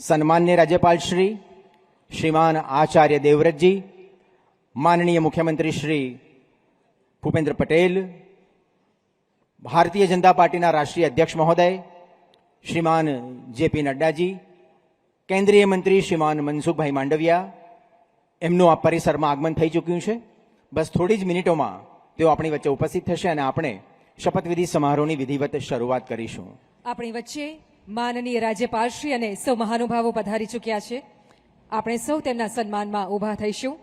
सन्मान्य राज्यपाल श्रीमान आचार्य देवव्रत जी, माननीय मुख्यमंत्री श्री भूपेन्द्र पटेल, भारतीय जनता पार्टी राष्ट्रीय अध्यक्ष महोदय श्रीमान जेपी नड्डा जी, केन्द्रीय मंत्री श्रीमान मनसुखभाई मांडविया, एमનું આ પરિસરમાં આગમન થઈ ચૂક્યું છે। બસ થોડી જ મિનિટોમાં તેઓ આપણી વચ્ચે ઉપસ્થિત થશે અને આપણે શપથવિધિ સમારોહની વિધિવત શરૂઆત કરીશું। આપણી વચ્ચે માનનીય રાજ્યપાલશ્રી અને સૌ મહાનુભાવો પધારી ચૂક્યા છે। આપણે સૌ તેમના સન્માનમાં ઊભા થઈશું।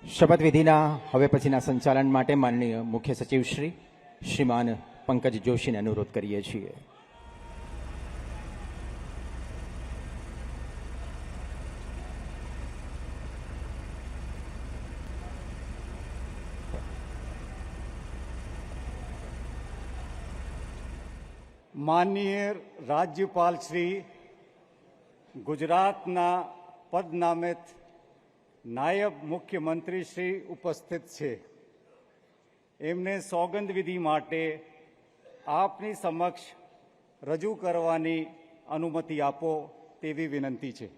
શપથવિધિના હવે પછીના સંચાલન માટે માનનીય મુખ્ય સચિવ શ્રીમાન પંકજ જોશીને અનુરોધ કરીએ છીએ। माननीय राज्यपाल श्री गुजरातना पदनामित नायब मुख्यमंत्री श्री उपस्थित छे। एमने सौगंध विधि माटे आपनी समक्ष रजू करवानी अनुमति आपो तेवी विनंती छे।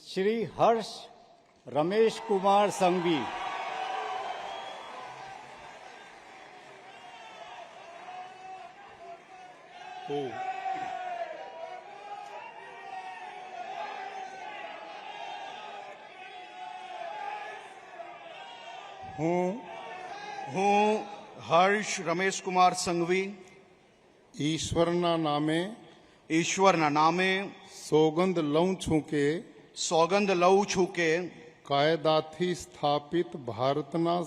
श्री हर्ष रमेश कुमार संघवी, હું હર્ષ રમેશ કુમાર સંઘવી ઈશ્વરના નામે સોગંદ લઉં છું કે કાયદાથી સ્થાપિત ભારતના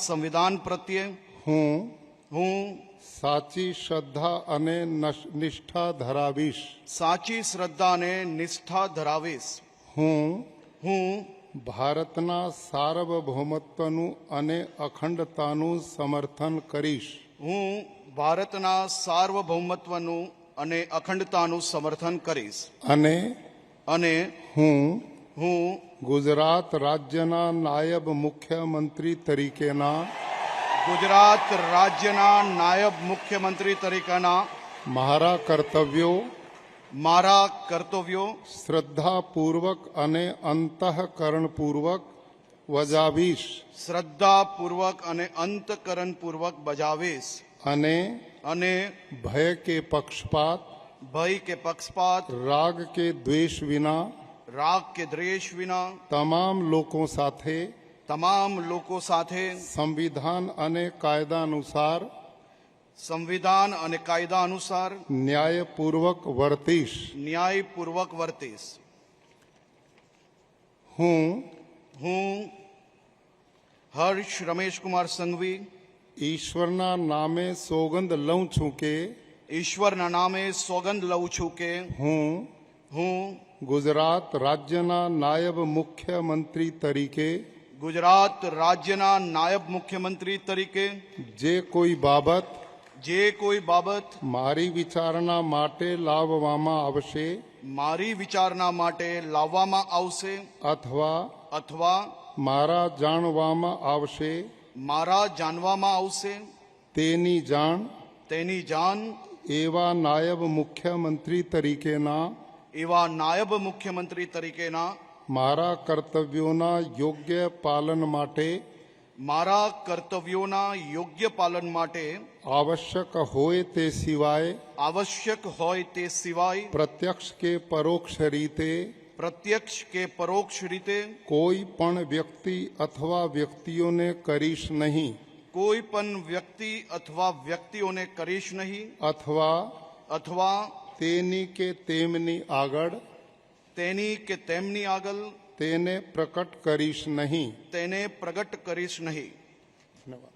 સંવિધાન પ્રત્યે હું સાચી શ્રદ્ધા અને નિષ્ઠા ધરાવીશ। હું ભારતના સાર્વભૌમત્વનું અને અખંડતાનું સમર્થન કરીશ। અને હું ગુજરાત રાજ્યના નાયબ મુખ્યમંત્રી તરીકેના મારા કર્તવ્યો શ્રદ્ધાપૂર્વક અને અંતઃકરણપૂર્વક બજાવીશ। અને ભય કે પક્ષપાત રાગ કે દ્વેષ વિના તમામ લોકો સાથે સંવિધાન અને કાયદા અનુસાર ન્યાયપૂર્વક વર્તીશ। હું હર્ષ રમેશકુમાર સંઘવી ઈશ્વરના નામે સોગંદ લઉં છું કે ઈશ્વરના નામે સોગંદ લઉં છું કે હું ગુજરાત રાજ્યના નાયબ મુખ્યમંત્રી તરીકે ગુજરાત રાજ્યના નાયબ મુખ્યમંત્રી તરીકે જે કોઈ બાબત મારી વિચારણા માટે લાવવામાં આવશે અથવા મારા જાણવામાં આવશે તેની જાણ એવા નાયબ મુખ્યમંત્રી તરીકેના મારા કર્તવ્યોના યોગ્ય પાલન માટે આવશ્યક હોય તે સિવાય પ્રત્યક્ષ કે પરોક્ષ રીતે કોઈ પણ વ્યક્તિ અથવા વ્યક્તિઓને કરીશ નહીં અથવા તેની કે તેમની આગળ તેને પ્રગટ કરીશ નહીં. ધન્યવાદ.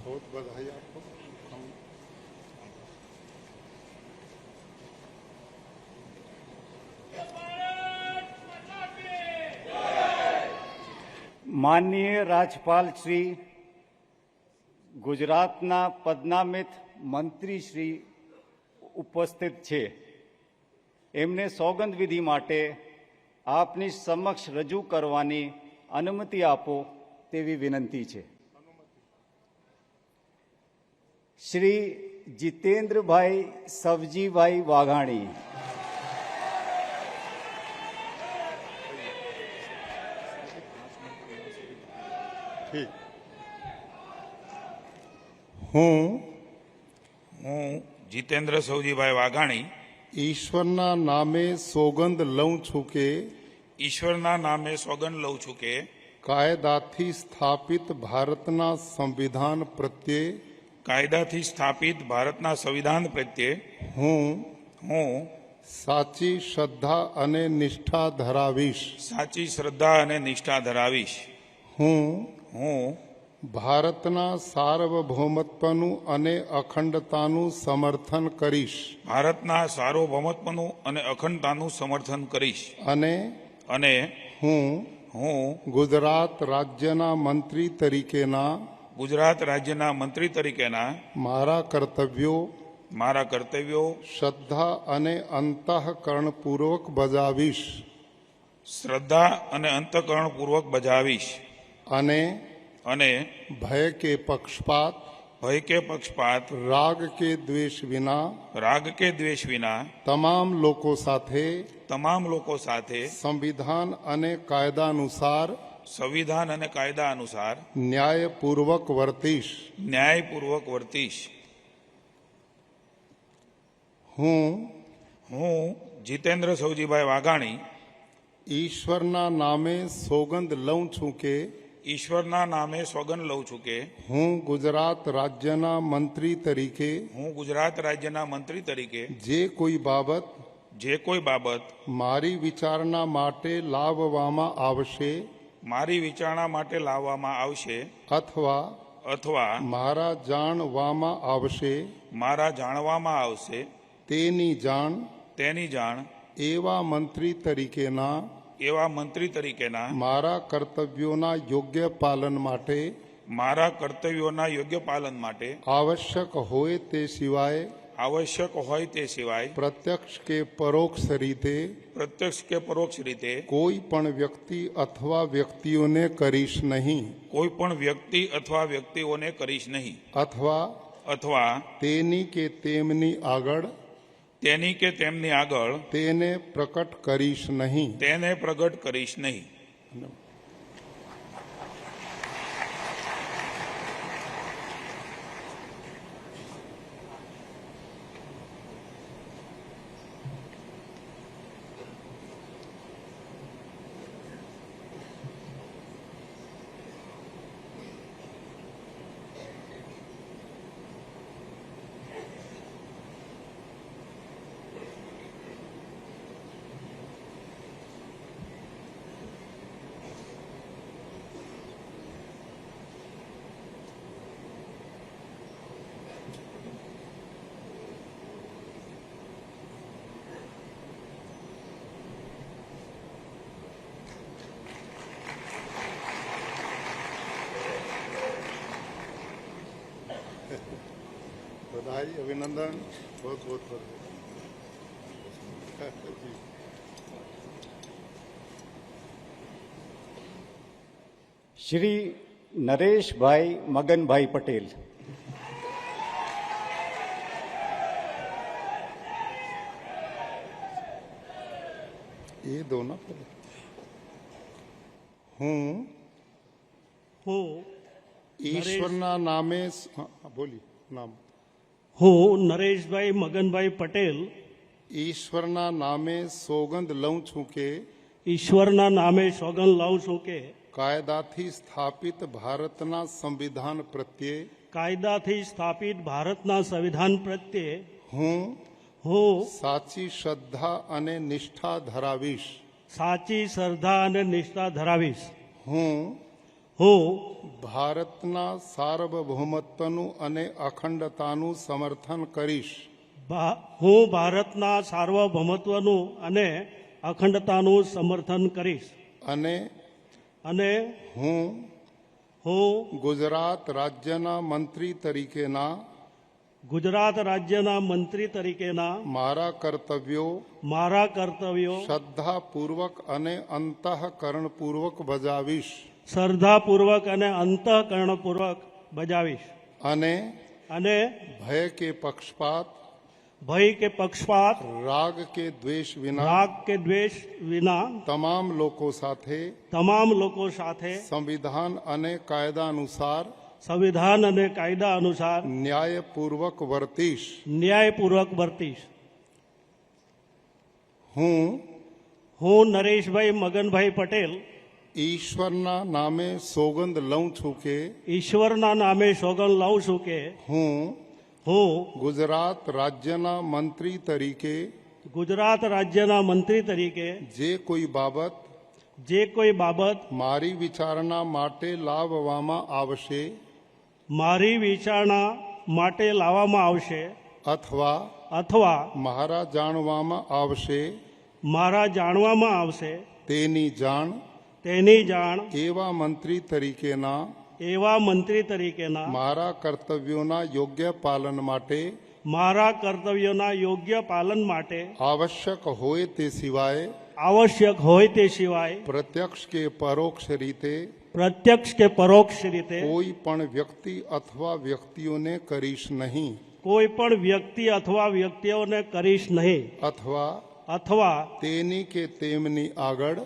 बहुत बधाई आपको. માનનીય રાજ્યપાલ શ્રી, ગુજરાતના પદનામિત મંત્રી શ્રી ઉપસ્થિત છે. એમને સોગંદ વિધિ માટે આપની સમક્ષ રજૂ કરવાની અનુમતિ આપો તેવી વિનંતી છે. શ્રી જીતેન્દ્રભાઈ સવજીભાઈ વાઘાણી. હું જીતેન્દ્ર સૌજીભાઈ વાઘાણી ઈશ્વરના નામે સોગંદ લઉં છું કે ઈશ્વરના નામે સોગંદ લઉં છું કે કાયદાથી સ્થાપિત ભારતના સંવિધાન પ્રત્યે હું સાચી શ્રદ્ધા અને નિષ્ઠા ધરાવીશ. હું ભારતના સાર્વભૌમત્વનું અને અખંડતાનું સમર્થન કરીશ. અને હું ગુજરાત રાજ્યના મંત્રી તરીકેના મારા કર્તવ્યો શ્રદ્ધા અને અંતઃકરણપૂર્વક બજાવીશ. અને ભય કે પક્ષપાત રાગ કે દ્વેષ વિના તમામ લોકો સાથે સંવિધાન અને કાયદા અનુસાર ન્યાયપૂર્વક વર્તીશ. હું જીતેન્દ્ર સૌજીભાઈ વાઘાણી ઈશ્વરના નામે સોગંદ લઉં છું કે હું ગુજરાત રાજ્યના મંત્રી તરીકે જે કોઈ બાબત મારી વિચારણા માટે લાવવામાં આવશે અથવા મારા જાણવામાં આવશે તેની જાણ એવા મંત્રી તરીકેના મારા કર્તવ્યોના યોગ્ય પાલન માટે આવશ્યક હોય તે સિવાય પ્રત્યક્ષ કે પરોક્ષ રીતે કોઈ પણ વ્યક્તિ અથવા વ્યક્તિઓને કરીશ નહીં. અથવા તેની કે તેમની આગળ તેની કે તેમની આગળ તેને પ્રકટ કરીશ નહીં. તેને પ્રગટ કરીશ નહીં. बधाई, अभिनंदन, बहुत बहुत बधाई. શ્રી નરેશભાઈ મગનભાઈ પટેલ. એ દો ના પહેલા. હું હું ઈશ્વરના નામે બોલી નામ હું નરેશભાઈ મગનભાઈ પટેલ ઈશ્વરના નામે સોગંદ લઉં છું કે ઈશ્વરના નામે સોગંદ લઉં છું કે કાયદાથી સ્થાપિત ભારતના સંવિધાન પ્રત્યે કાયદાથી સ્થાપિત ભારતના સંવિધાન પ્રત્યે હું હું સાચી શ્રદ્ધા અને નિષ્ઠા ધરાવીશ. સાચી શ્રદ્ધા અને નિષ્ઠા ધરાવીશ. હું હું ભારતના સાર્વભૌમત્વનું અને અખંડતાનું સમર્થન કરીશ. હું ભારતના સાર્વભૌમત્વનું અને અખંડતાનું સમર્થન કરીશ. અને અને હું હું ગુજરાત રાજ્યના મંત્રી તરીકેના ગુજરાત રાજ્યના મંત્રી તરીકેના મારા કર્તવ્યો શ્રદ્ધાપૂર્વક અને અંતઃકરણપૂર્વક બજાવીશ. શ્રદ્ધાપૂર્વક અને અંતઃકરણપૂર્વક બજાવીશ. અને અને ભય કે પક્ષપાત ભય કે પક્ષપાત રાગ કે દ્વેષ વિના રાગ કે દ્વેષ વિના તમામ લોકો સાથે તમામ લોકો સાથે સંવિધાન અને કાયદા અનુસાર સંવિધાન અને કાયદા અનુસાર ન્યાયપૂર્વક વર્તીશ. ન્યાયપૂર્વક વર્તીશ. હું નરેશભાઈ મગનભાઈ પટેલ ઈશ્વરના નામે સોગંદ લઉં છું કે ઈશ્વરના નામે સોગંદ લઉં છું કે હું ગુજરાત રાજ્યના મંત્રી તરીકે જે કોઈ બાબત મારી વિચારણા માટે લાવવામાં આવશે અથવા મારા જાણવામાં આવશે તેની જાણ એવા મંત્રી તરીકેના મારા કર્તવ્યોના યોગ્ય પાલન માટે આવશ્યક હોય તે સિવાય પ્રત્યક્ષ કે પરોક્ષ રીતે કોઈ પણ વ્યક્તિ અથવા વ્યક્તિઓને કરીશ નહીં. અથવા તેની કે તેમની આગળ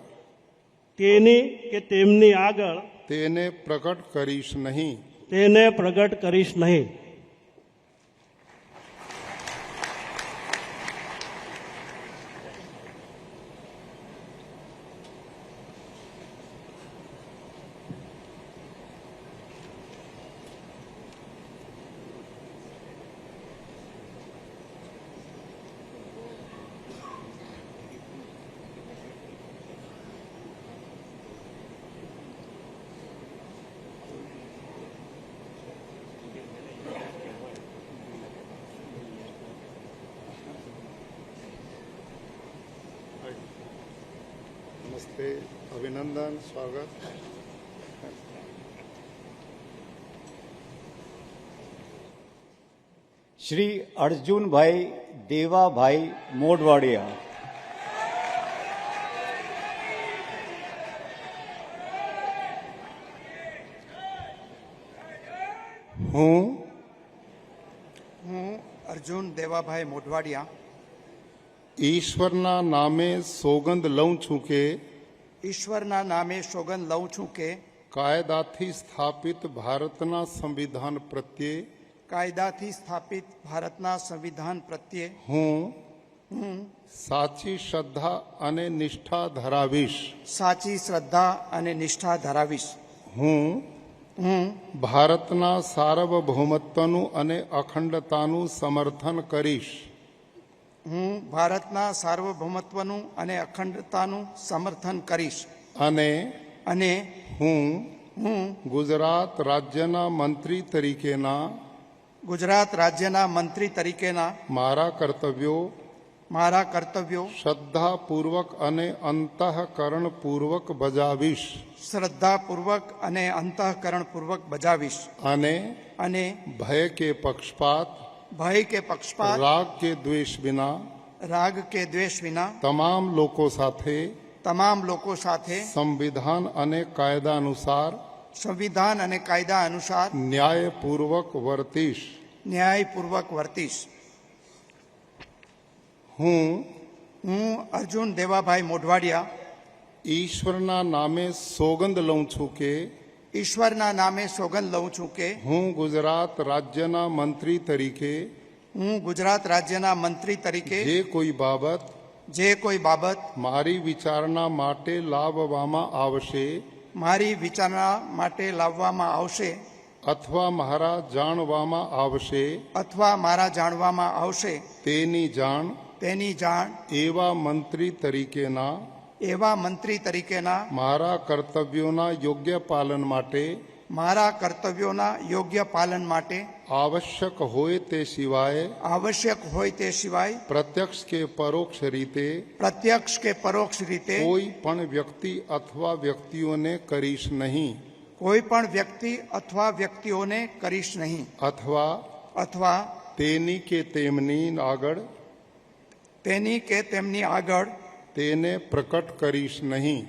તેને પ્રગટ કરીશ નહીં. નમસ્તે, અભિનંદન, સ્વાગત. શ્રી અર્જુનભાઈ દેવાભાઈ મોઢવાડિયા. હું અર્જુન દેવાભાઈ મોઢવાડિયા ઈશ્વરના નામે સોગંદ લઉં છું કે ઈશ્વરના નામે સોગંદ લઉં છું કે કાયદાથી સ્થાપિત ભારતના સંવિધાન પ્રત્યે કાયદાથી સ્થાપિત ભારતના સંવિધાન પ્રત્યે હું સાચી શ્રદ્ધા અને નિષ્ઠા ધરાવીશ. સાચી શ્રદ્ધા અને નિષ્ઠા ધરાવીશ. હું ભારતના સાર્વભૌમત્વનું અને અખંડતાનું સમર્થન કરીશ. હું ભારતના સાર્વભૌમત્વનું અને અખંડતાનું સમર્થન કરીશ. અને હું ગુજરાત રાજ્યના મંત્રી તરીકેના ગુજરાત રાજ્યના મંત્રી તરીકેના મારા કર્તવ્યો શ્રદ્ધાપૂર્વક અને અંતઃકરણપૂર્વક બજાવીશ. શ્રદ્ધાપૂર્વક અને અંતઃકરણપૂર્વક બજાવીશ. અને ભય કે પક્ષપાત રાગ કે દ્વેષ વિના તમામ લોકો સાથે સંવિધાન અને કાયદા અનુસાર ન્યાયપૂર્વક વર્તીશ. હું અર્જુન દેવાભાઈ મોઢવાડિયા ઈશ્વરના નામે સોગંદ લઉં છું કે ઈશ્વરના નામે સોગંદ લઉં છું કે હું ગુજરાત રાજ્યના મંત્રી તરીકે જે કોઈ બાબત મારી વિચારણા માટે લાવવામાં આવશે અથવા મારા જાણવામાં આવશે તેની જાણ એવા મંત્રી તરીકેના મારા કર્તવ્યોના યોગ્ય પાલન માટે આવશ્યક હોય તે સિવાય પ્રત્યક્ષ કે પરોક્ષ રીતે કોઈ પણ વ્યક્તિ અથવા વ્યક્તિઓને કરીશ નહીં અથવા તેની કે તેમની આગળ તેને પ્રકટ કરીશ નહીં.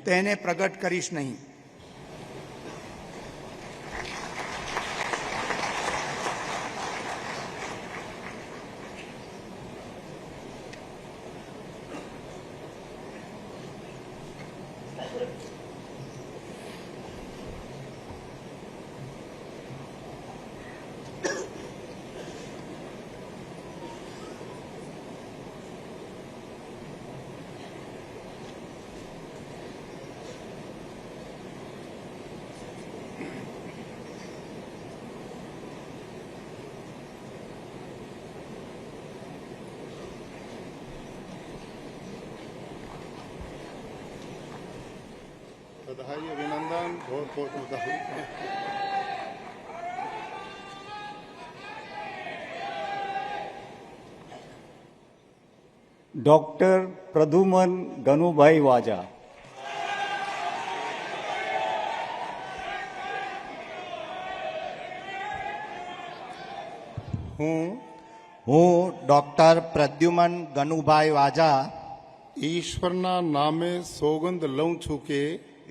બધાઈ અભિનંદન. बहुत बहुत बधाई. ડોક્ટર પ્રદ્યુમન ગનુભાઈ વાજા. હું ડોક્ટર પ્રદ્યુમન ગનુભાઈ વાજા ઈશ્વરના નામે સોગંદ લઉં છું કે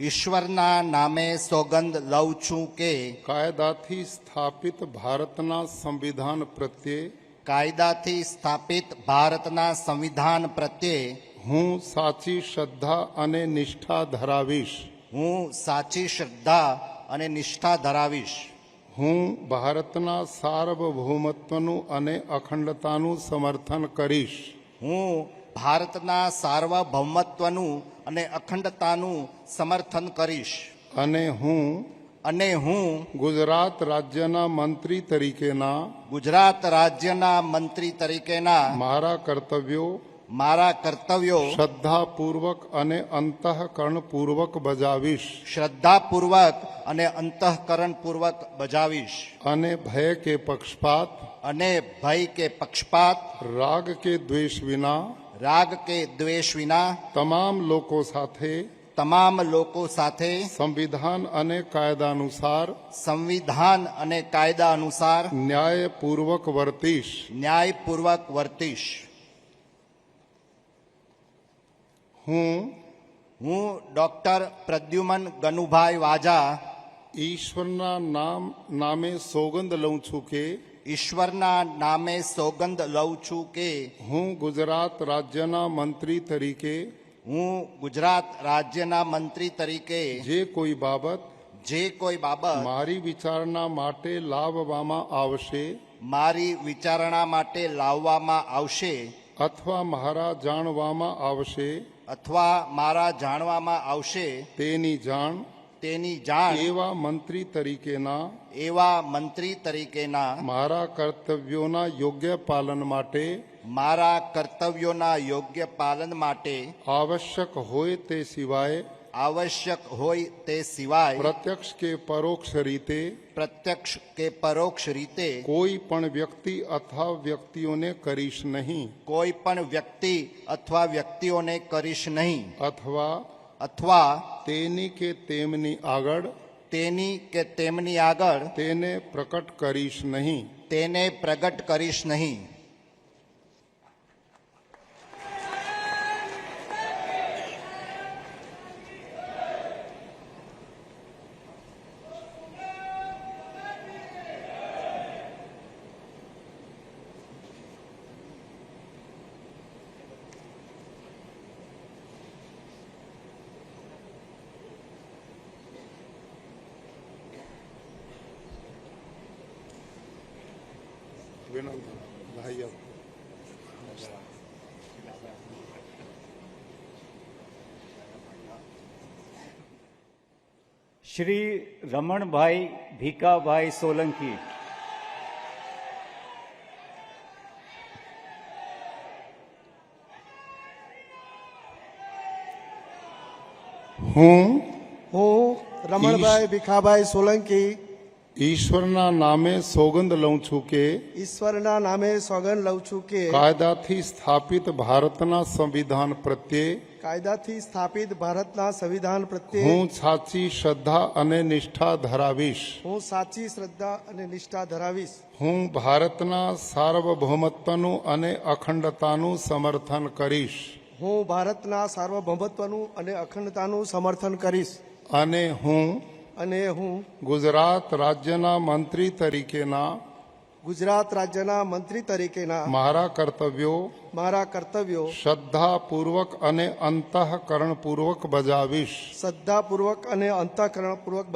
ઈશ્વરના નામે સોગંદ લઉં છું કે કાયદાથી સ્થાપિત ભારતના સંવિધાન પ્રત્યે હું સાચી શ્રદ્ધા અને નિષ્ઠા ધરાવીશ. હું ભારતના સાર્વભૌમત્વનું અને અખંડતાનું સમર્થન કરીશ. અને હું ગુજરાત રાજ્યના મંત્રી તરીકેના મારા કર્તવ્યો શ્રદ્ધાપૂર્વક અને અંતઃકરણપૂર્વક બજાવીશ. અને ભય કે પક્ષપાત રાગ કે દ્વેષ વિના તમામ લોકો સાથે સંવિધાન અને કાયદા અનુસાર ન્યાયપૂર્વક વર્તીશ. હું ડોક્ટર પ્રદ્યુમન ગનુભાઈ વાજા ઈશ્વરના નામે સોગંદ લઉં છું કે ઈશ્વરના નામે સોગંદ લઉં છું કે હું ગુજરાત રાજ્યના મંત્રી તરીકે હું ગુજરાત રાજ્યના મંત્રી તરીકે જે કોઈ બાબત જે કોઈ બાબત મારી વિચારણા માટે લાવવામાં આવશે મારી વિચારણા માટે લાવવામાં આવશે અથવા મારા જાણવામાં આવશે અથવા મારા જાણવામાં આવશે તેની જાણ એવા મંત્રી તરીકેના એવા મંત્રી તરીકેના મારા કર્તવ્યોના યોગ્ય પાલન માટે મારા કર્તવ્યોના યોગ્ય પાલન માટે આવશ્યક હોય તે સિવાય આવશ્યક હોય તે સિવાય પ્રત્યક્ષ કે પરોક્ષ રીતે પ્રત્યક્ષ કે પરોક્ષ રીતે કોઈ પણ વ્યક્તિ અથવા વ્યક્તિઓને કરીશ નહીં કોઈ પણ વ્યક્તિ અથવા વ્યક્તિઓને કરીશ નહીં અથવા તેની કે તેમની આગળ તેની કે તેમની આગળ તેને પ્રકટ કરીશ નહીં તેને પ્રગટ કરીશ નહીં. ભાઈ શ્રી રમણભાઈ ભીખાભાઈ સોલંકી. હું રમણભાઈ ભીખાભાઈ સોલંકી ઈશ્વરના નામે સોગંદ લઉં છું કે ઈશ્વરના નામે સોગંદ લઉં છું કે કાયદાથી સ્થાપિત ભારતના સંવિધાન પ્રત્યે કાયદાથી સ્થાપિત ભારતના સંવિધાન પ્રત્યે હું સાચી શ્રદ્ધા અને નિષ્ઠા ધરાવીશ હું સાચી શ્રદ્ધા અને નિષ્ઠા ધરાવીશ હું ભારતના સાર્વભૌમત્વનું અને અખંડતાનું સમર્થન કરીશ હું ભારતના સાર્વભૌમત્વનું અને અખંડતાનું સમર્થન કરીશ અને હું ગુજરાત રાજ્યના મંત્રી તરીકેના ગુજરાત રાજ્યના મંત્રી તરીકેના મારા કર્તવ્યો શ્રદ્ધાપૂર્વક અને અંતઃકરણપૂર્વક બજાવીશ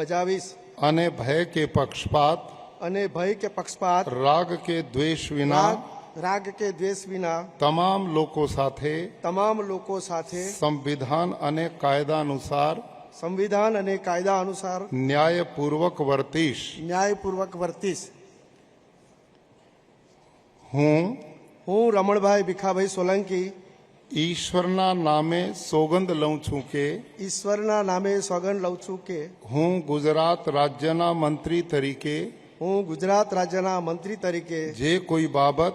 બજાવીશ અને ભય કે પક્ષપાત રાગ કે દ્વેષ વિના તમામ લોકો સાથે સંવિધાન અને કાયદા અનુસાર ન્યાયપૂર્વક વર્તીશ. હું રમણભાઈ ભીખાભાઈ સોલંકી ઈશ્વરના નામે સોગંદ લઉં છું કે હું ગુજરાત રાજ્યના મંત્રી તરીકે જે કોઈ બાબત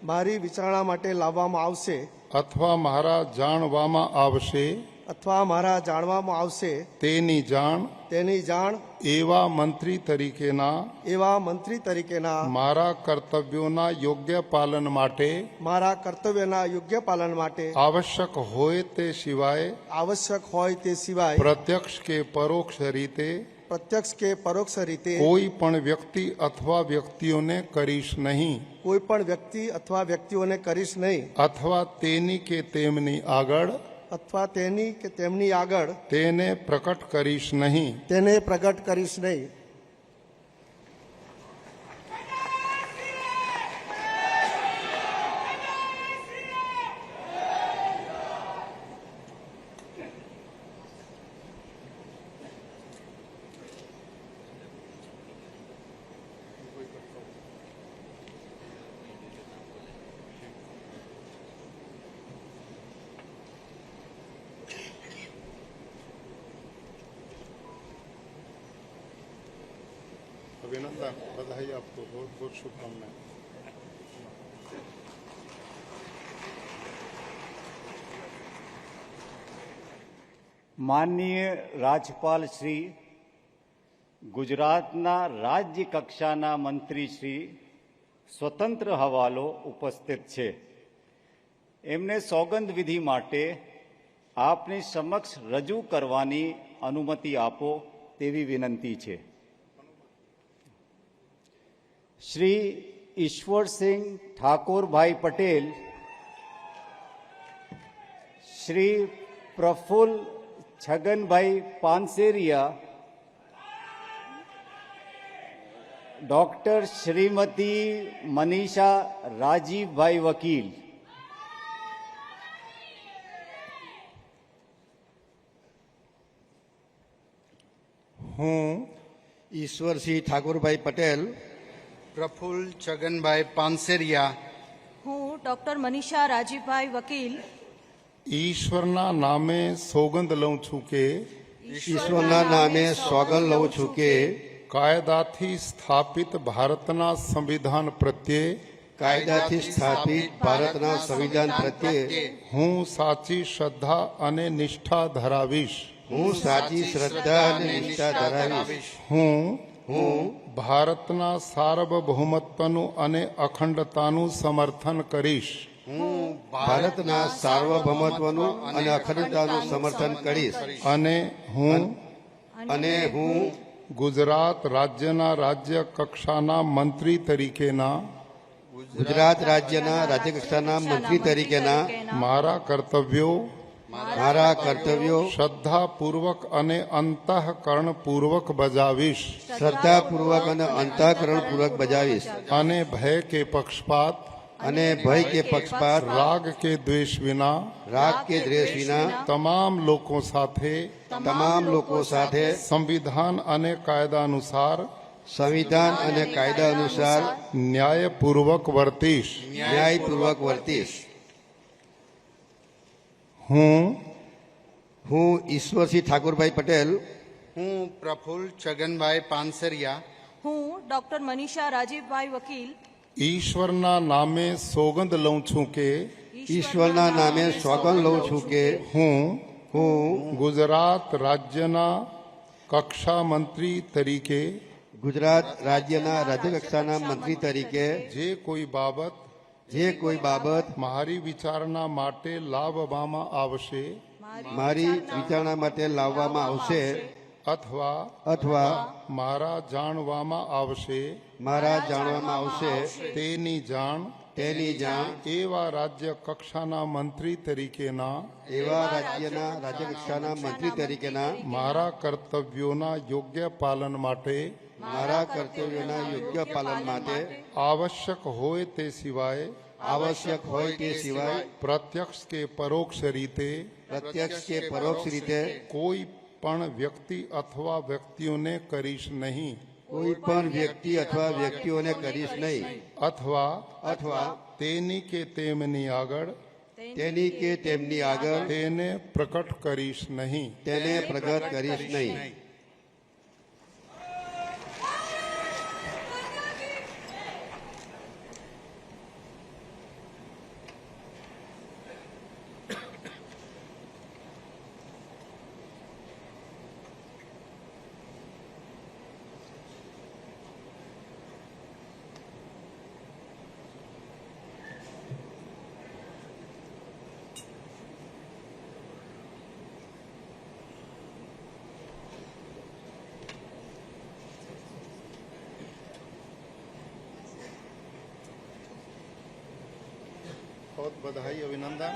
મારી વિચારણા માટે લાવવામાં આવશે અથવા મારા જાણવામાં આવશે તેની જાણ એવા મંત્રી તરીકેના મારા કર્તવ્યોના યોગ્ય પાલન માટે આવશ્યક હોય તે સિવાય પ્રત્યક્ષ કે પરોક્ષ રીતે કોઈ પણ વ્યક્તિ અથવા વ્યક્તિઓને કરીશ નહીં અથવા તેની કે તેમની આગળ તેને પ્રકટ કરીશ નહીં. अभिनंदन, बधाई आपको, बहुत बहुत शुभकामनाएं. માનનીય રાજ્યપાલ શ્રી, ગુજરાતના રાજ્ય કક્ષાના મંત્રી શ્રી સ્વતંત્ર હવાલો ઉપસ્થિત છે. એમને સોગંદ વિધિ માટે આપની સમક્ષ રજૂ કરવાની અનુમતિ આપો. તેવી વિનંતી છે. શ્રી ઈશ્વરસિંહ ઠાકોરભાઈ પટેલ, શ્રી પ્રફુલ્લ છગનભાઈ પાનસેરિયા, ડોક્ટર શ્રીમતી મનીષા રાજીવભાઈ વકીલ, હું ઈશ્વરસિંહ ઠાકોરભાઈ પટેલ, પ્રફુલ્લ છગનભાઈ પાનસેરિયા, હું ડોક્ટર મનીષા રાજીવભાઈ વકીલ ઈશ્વરના નામે સોગંદ લઉં છું કે ઈશ્વરના નામે સોગંદ લઉં છું કે કાયદાથી સ્થાપિત ભારતના સંવિધાન પ્રત્યે કાયદાથી સ્થાપિત ભારતના સંવિધાન પ્રત્યે હું સાચી શ્રદ્ધા અને નિષ્ઠા ધરાવીશ. હું સાચી શ્રદ્ધા અને નિષ્ઠા ધરાવીશ. હું ભારતના સાર્વભૌમત્વનું અને અખંડતાનું સમર્થન કરીશ. હું ભારતના સાર્વભૌમત્વનું અને અખંડતાનું સમર્થન કરીશ. અને હું ગુજરાત રાજ્યના રાજ્ય કક્ષાના મંત્રી તરીકેના ગુજરાત રાજ્યના રાજ્યકક્ષાના મંત્રી તરીકેના મારા કર્તવ્યો શ્રદ્ધાપૂર્વક અને અંતઃકરણપૂર્વક બજાવીશ. શ્રદ્ધાપૂર્વક અને અંતઃકરણપૂર્વક બજાવીશ. અને ભય કે પક્ષપાત રાગ કે દ્વેષ વિના તમામ લોકો સાથે સંવિધાન અને કાયદા અનુસાર ન્યાયપૂર્વક વર્તીશ. હું ઈશ્વરસિંહ ઠાકોરભાઈ પટેલ, હું પ્રફુલ્લ છગનભાઈ પાનસેરિયા, હું ડોક્ટર મનીષા રાજીવભાઈ વકીલ ઈશ્વરના નામે સોગંદ લઉં છું કે ઈશ્વરના નામે સોગંદ લઉં છું કે હું ગુજરાત રાજ્યના કક્ષા મંત્રી તરીકે ગુજરાત રાજ્યના રાજ્યકક્ષાના મંત્રી તરીકે જે કોઈ બાબત મારી વિચારણા માટે લાવવામાં આવશે અથવા મારા જાણવામાં આવશે તેની જાણ એવા રાજ્ય કક્ષાના મંત્રી તરીકેના મારા કર્તવ્યોના યોગ્ય પાલન માટે આવશ્યક હોય તે સિવાય પ્રત્યક્ષ કે પરોક્ષ રીતે કોઈ પણ વ્યક્તિ અથવા વ્યક્તિઓને કરીશ નહીં. અથવા તેની કે તેમની આગળ તેને પ્રકટ કરીશ નહીં. बहुत बधाई, अभिनंदन.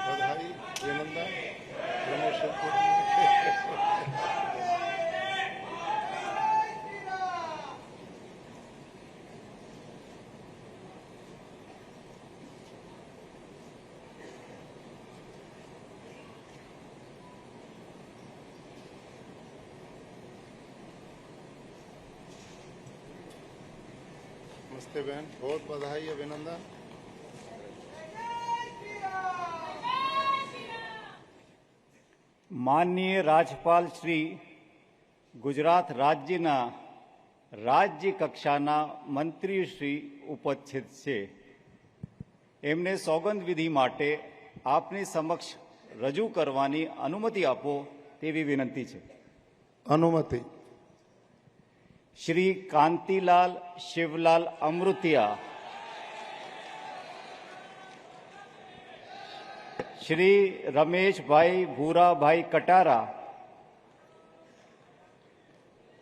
बधाई, अभिनंदन, प्रमोशन. नमस्ते बहन, बहुत बधाई, अभिनंदन. માનનીય રાજ્યપાલ શ્રી ગુજરાત રાજ્યના રાજ્ય કક્ષાના મંત્રી શ્રી ઉપસ્થિત છે. એમને સોગંદ વિધિ માટે આપની સમક્ષ રજૂ કરવાની અનુમતિ આપો તેવી વિનંતી છે. અનુમતિ. શ્રી કાંતિલાલ શિવલાલ અમૃતિયા, શ્રી રમેશભાઈ ભૂરાભાઈ કટારા,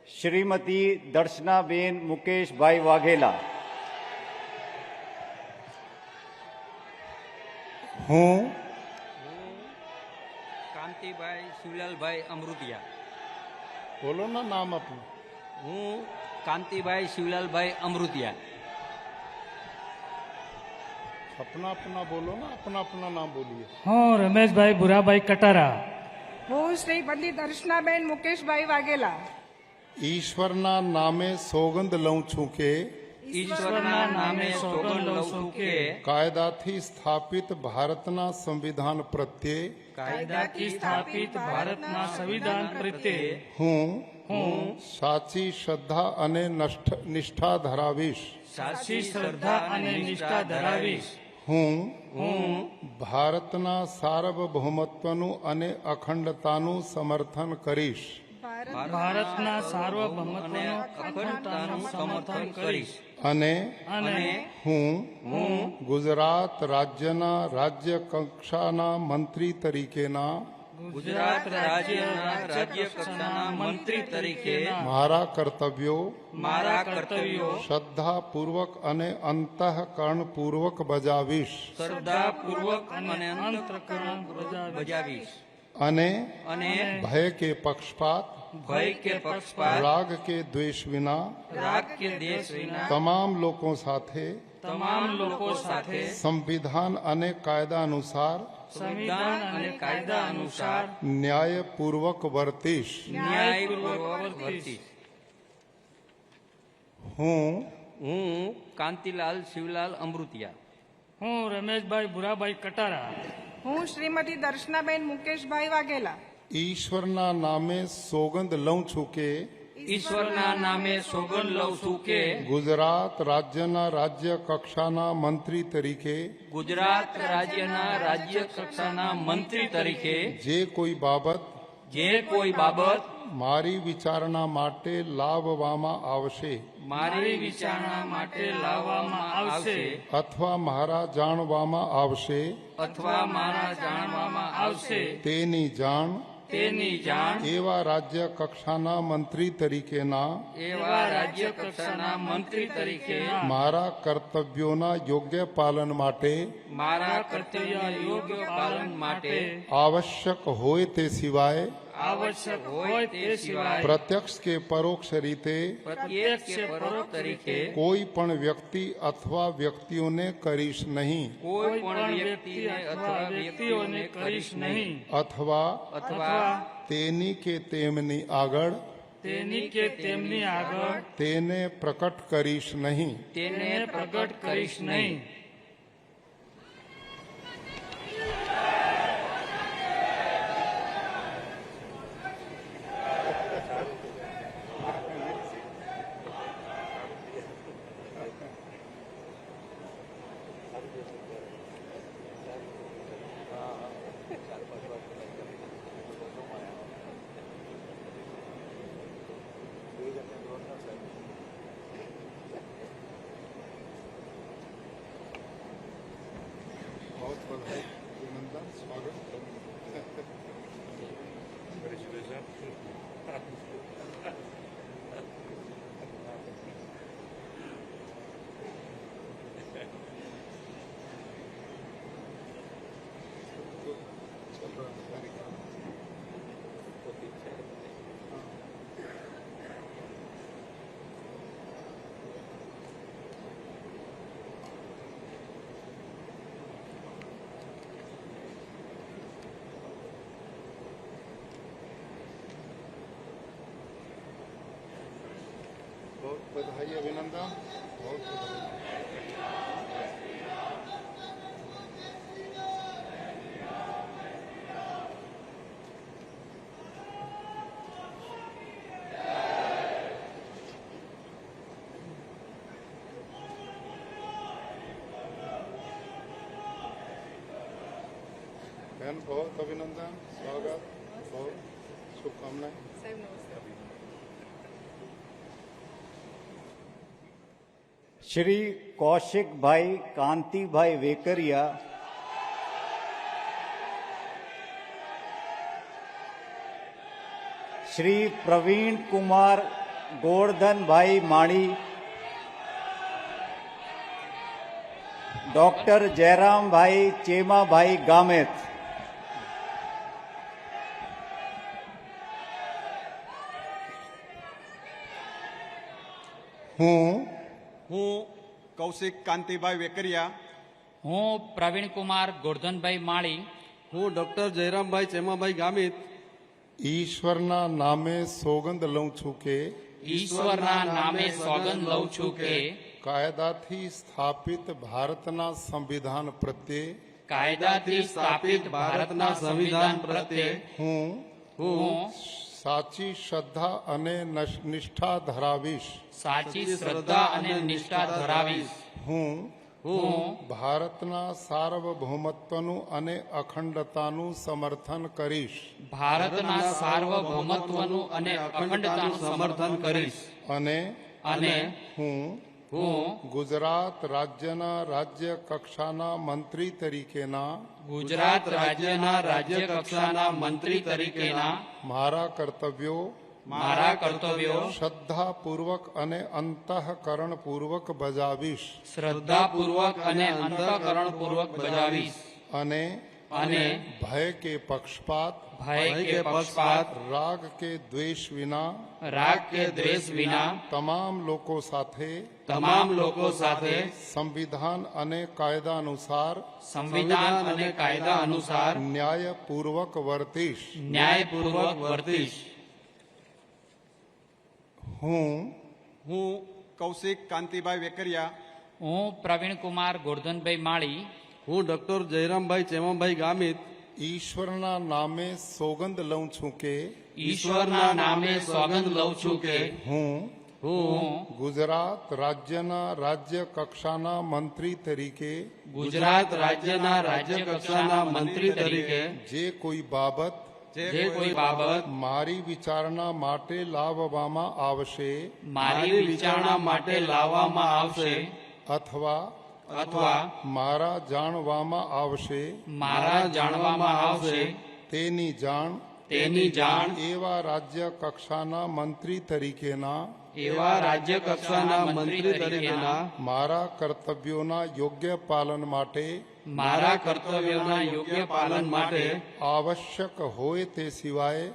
શ્રીમતી દર્શનાબેન મુકેશભાઈ વાઘેલા, હું કાંતિભાઈ શિવલાલભાઈ અમૃતિયા. બોલો ના નામ આપનું. હું કાંતિભાઈ શિવલાલભાઈ અમૃતિયા. अपना बोलो ना, अपना नाम बोलिए. હું રમેશભાઈ ભુરાભાઈ કટારા. હું શ્રી પંડિત દર્શનાબેન મુકેશભાઈ વાઘેલા. ઈશ્વરના નામે સોગંદ લઉં છું કે ઈશ્વરના નામે સોગંદ લઉં છું કે કાયદાથી સ્થાપિત ભારતના સંવિધાન પ્રત્યે કાયદાથી સ્થાપિત ભારતના સંવિધાન પ્રત્યે હું સાચી શ્રદ્ધા અને નિષ્ઠા ધરાવીશ. સાચી શ્રદ્ધા અને નિષ્ઠા ધરાવીશ. હું ભારતના સાર્વભૌમત્વનું અને અખંડતાનું સમર્થન કરીશ. ભારતના સાર્વભૌમત્વનું અખંડતાનું સમર્થન કરીશ. અને અને હું ગુજરાત રાજ્યના રાજ્ય કક્ષાના મંત્રી તરીકેના ગુજરાત રાજ્યના રાજ્ય કક્ષાના મંત્રી તરીકે મારા કર્તવ્યો શ્રદ્ધાપૂર્વક અને અંતઃકરણપૂર્વક બજાવીશ. શ્રદ્ધાપૂર્વક અને અંતઃકરણ બજાવીશ. અને અને ભય કે પક્ષપાત રાગ કે દ્વેષ વિના તમામ લોકો સાથે સંવિધાન અને કાયદા અનુસાર ન્યાયપૂર્વક વર્તીશ. હું કાંતિલાલ શિવલાલ અમૃતિયા. હું રમેશભાઈ ભુરાભાઈ કટારા. હું શ્રીમતી દર્શનાબેન મુકેશભાઈ વાઘેલા. ઈશ્વરના નામે સોગંદ લઉં છું કે ઈશ્વરના નામે સોગંદ લઉં છું કે ગુજરાત રાજ્યના રાજ્ય કક્ષાના મંત્રી તરીકે ગુજરાત રાજ્યના રાજ્ય કક્ષાના મંત્રી તરીકે જે કોઈ બાબત મારી વિચારણા માટે લાવવામાં આવશે અથવા મારા જાણવામાં આવશે તેની જાણ એવા રાજ્ય કક્ષાના મંત્રી તરીકેના મારા કર્તવ્યોના યોગ્ય પાલન માટે આવશ્યક હોય તે સિવાય પ્રત્યક્ષ કે પરોક્ષ રીતે કોઈ પણ વ્યક્તિ અથવા વ્યક્તિઓને કરીશ નહીં અથવા તેની કે તેમની આગળ તેને પ્રકટ કરીશ નહીં. बहुत बधाई, अभिनंदन, स्वागत. बहुत बधाई, अभिनंदन, बहुत बधाई. बहन बहुत अभिनंदन, स्वागत. बहुत શુભકામનાएं। શ્રી કૌશિકભાઈ કાંતિભાઈ વેકરિયા, શ્રી પ્રવીણ કુમાર ગોરધનભાઈ માળી, ડોક્ટર જયરામભાઈ ચેમાભાઈ ગામેત, હું કૌશિક કાંતિભાઈ વેકરિયા, હું પ્રવીણકુમાર ગોરધનભાઈ માળી, હું ડોક્ટર જયરામભાઈ ચેમાભાઈ ગામિત ઈશ્વરના નામે સોગંદ લઉં છું કે ઈશ્વરના નામે સોગંદ લઉં છું કે કાયદાથી સ્થાપિત ભારતના સંવિધાન પ્રત્યે કાયદાથી સ્થાપિત ભારતના સંવિધાન પ્રત્યે હું સાચી શ્રદ્ધા અને નિષ્ઠા ધરાવીશ. સાચી શ્રદ્ધા અને નિષ્ઠા ધરાવીશ. હું ભારતના સાર્વભૌમત્વનું અને અખંડતાનું સમર્થન કરીશ. ભારતના સાર્વભૌમત્વનું અને અખંડતાનું સમર્થન કરીશ. અને હું ગુજરાત રાજ્યના રાજ્ય કક્ષાના મંત્રી તરીકેના ગુજરાત રાજ્યના રાજ્ય કક્ષાના મંત્રી તરીકેના મારા કર્તવ્યો શ્રદ્ધાપૂર્વક અને અંતઃકરણપૂર્વક બજાવીશ. શ્રદ્ધાપૂર્વક અને અંતઃકરણપૂર્વક બજાવીશ. અને ભય કે પક્ષપાત રાગ કે દ્વેષ વિના તમામ લોકો સાથે સંવિધાન અને કાયદા અનુસાર ન્યાયપૂર્વક વર્તીશ. હું કૌશિક કાંતિભાઈ વેકરિયા, હું પ્રવીણકુમાર ગોરધનભાઈ માળી, હું ડોક્ટર જયરામભાઈ ચેમાભાઈ ગામિત ઈશ્વરના નામે સોગંદ લઉં છું કે ઈશ્વરના નામે સોગંદ લઉં છું કે હું ગુજરાત રાજ્યના રાજ્ય કક્ષાના મંત્રી તરીકે ગુજરાત રાજ્યના રાજ્ય કક્ષાના મંત્રી તરીકે જે કોઈ બાબત મારી વિચારણા માટે લાવવામાં આવશે અથવા મારા જાણવામાં આવશે તેની જાણ એવા રાજ્ય કક્ષાના મંત્રી તરીકેના મારા કર્તવ્યોના યોગ્ય પાલન માટે આવશ્યક હોય તે સિવાય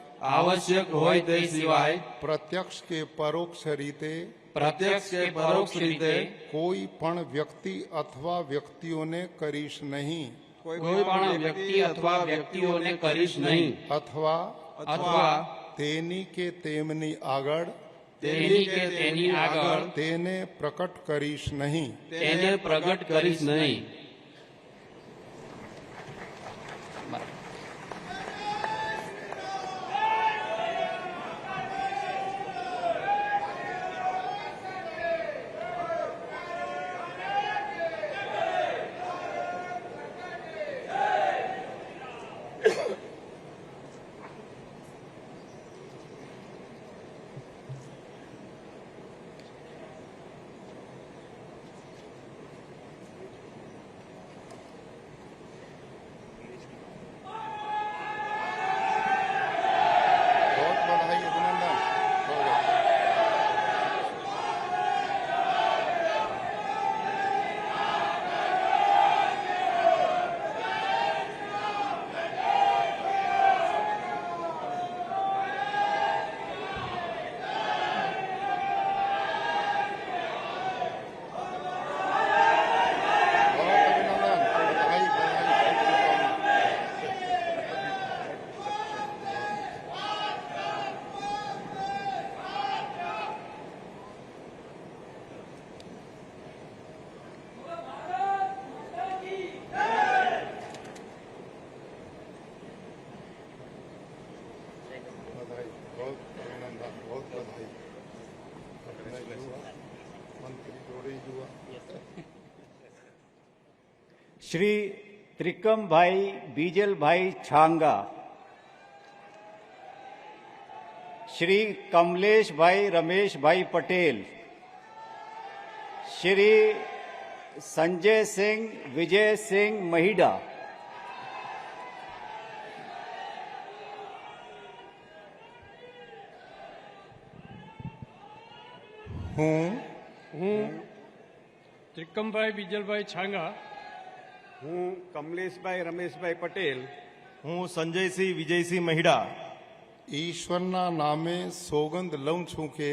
પ્રત્યક્ષ કે પરોક્ષ રીતે કોઈ પણ વ્યક્તિ અથવા વ્યક્તિઓને કરીશ નહીં અથવા તેની કે તેમની આગળ તેને પ્રકટ કરીશ નહીં. શ્રી ત્રિકમભાઈ બીજલભાઈ છાંગા, શ્રી કમલેશભાઈ રમેશભાઈ પટેલ, શ્રી સંજયસિંહ વિજયસિંહ મહિડા, હું ત્રિકમભાઈ બીજલભાઈ છાંગા, હું કમલેશભાઈ રમેશભાઈ પટેલ, હું સંજયસિંહ વિજયસિંહ મહિડા ઈશ્વરના નામે સોગંદ લઉં છું કે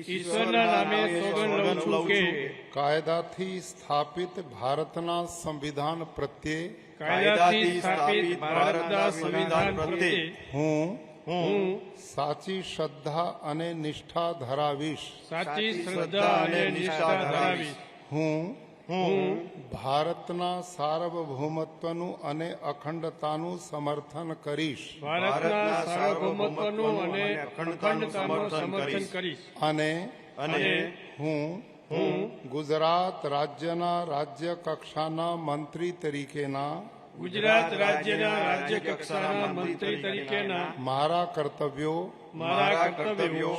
ઈશ્વરના નામે સોગંદ લઉં છું કે કાયદાથી સ્થાપિત ભારતના સંવિધાન પ્રત્યે કાયદાથી સ્થાપિત ભારતના સંવિધાન પ્રત્યે હું સાચી શ્રદ્ધા અને નિષ્ઠા ધરાવીશ. સાચી શ્રદ્ધા અને નિષ્ઠા ધરાવીશ. હું ભારતના સાર્વભૌમત્વનું અને અખંડતાનું સમર્થન કરીશ ભારતના સાર્વભૌમત્વનું અને અખંડતાનું સમર્થન કરીશ. અને હું ગુજરાત રાજ્યના રાજ્ય કક્ષાના મંત્રી તરીકેના ગુજરાત રાજ્યના રાજ્ય કક્ષાના મંત્રી તરીકેના મારા કર્તવ્યો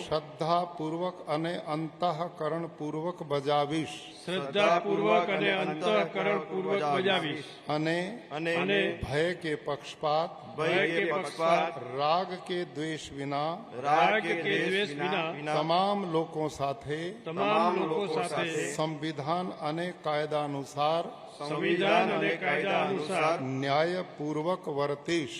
શ્રદ્ધાપૂર્વક અને અંતઃકરણપૂર્વક બજાવીશ શ્રદ્ધાપૂર્વક અને અંતઃકરણપૂર્વક બજાવીશ. અને ભય કે પક્ષપાત રાગ કે દ્વેષ વિના તમામ લોકો સાથે સંવિધાન અને કાયદા અનુસાર ન્યાયપૂર્વક વર્તીશ.